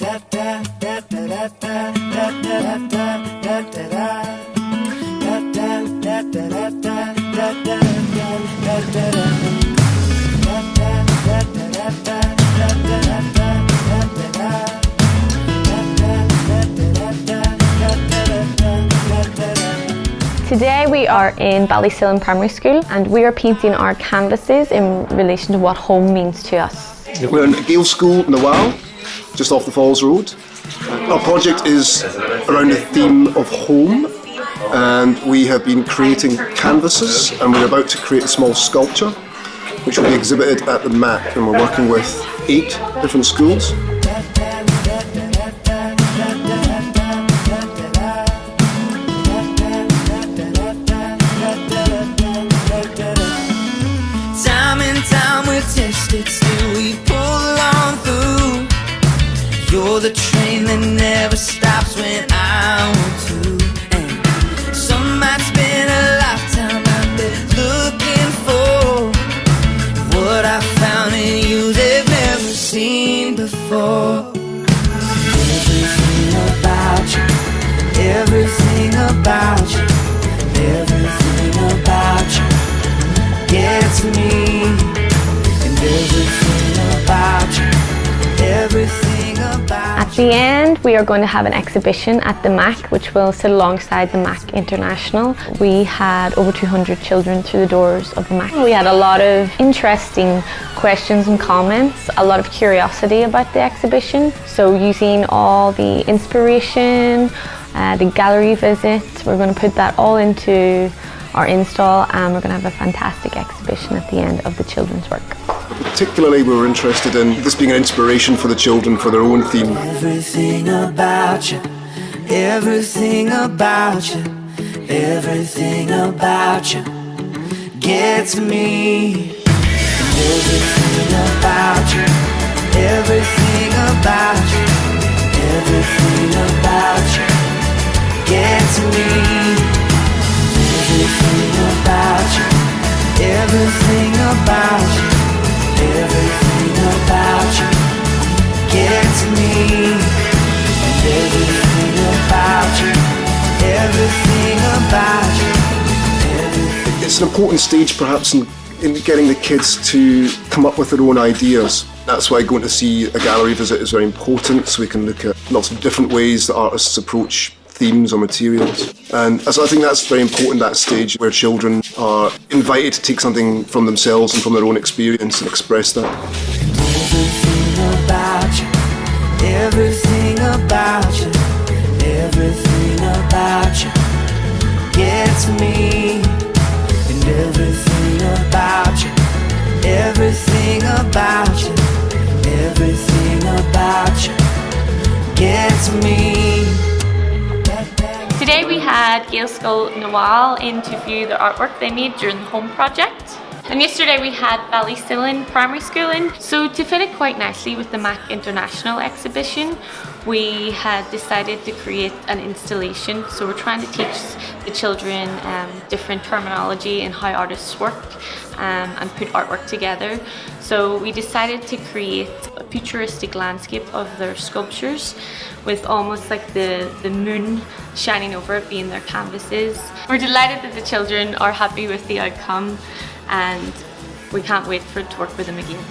Today we are in Ballysillin Primary School and we are painting our canvases in relation to what home means to us. We're in Gael School in the Wall, just off the Falls Road. Our project is around the theme of home, and we have been creating canvases, and we're about to create a small sculpture which will be exhibited at the MAC, and we're working with 8 different schools. Tested, still we pull on through. You're the train that never stops when I want to. And some might spend a lifetime out there looking for what I found in you they've never seen before. Everything about you, everything about you, everything about you gets me. At the end, we are going to have an exhibition at the MAC, which will sit alongside the MAC International. We had over 200 children through the doors of the MAC. We had a lot of interesting questions and comments, a lot of curiosity about the exhibition. So using all the inspiration, the gallery visits, we're going to put that all into our install, and we're going to have a fantastic exhibition at the end of the children's work. Particularly, we were interested in this being an inspiration for the children for their own theme. Everything about you, everything about you, everything about you gets me. Everything about you, everything about you, everything about you gets me. Everything about you, everything about you, everything about you gets me. Everything about you, everything about you. It's an important stage perhaps in getting the kids to come up with their own ideas. That's why going to see a gallery visit is very important, so we can look at lots of different ways that artists approach themes or materials. And so I think that's very important, that stage where children are invited to take something from themselves and from their own experience and express that. Everything about you, everything about you, everything about you gets me. And everything about you, everything about you, everything about you gets me. Today we had Gael School Nawal in to view the artwork they made during the home project. And yesterday we had Ballysillin Primary School in. So to fit it quite nicely with the MAC International exhibition, we had decided to create an installation. So we're trying to teach the children different terminology and how artists work and put artwork together. So we decided to create a futuristic landscape of their sculptures with almost like the moon shining over it being their canvases. We're delighted that the children are happy with the outcome, and we can't wait to work with them again.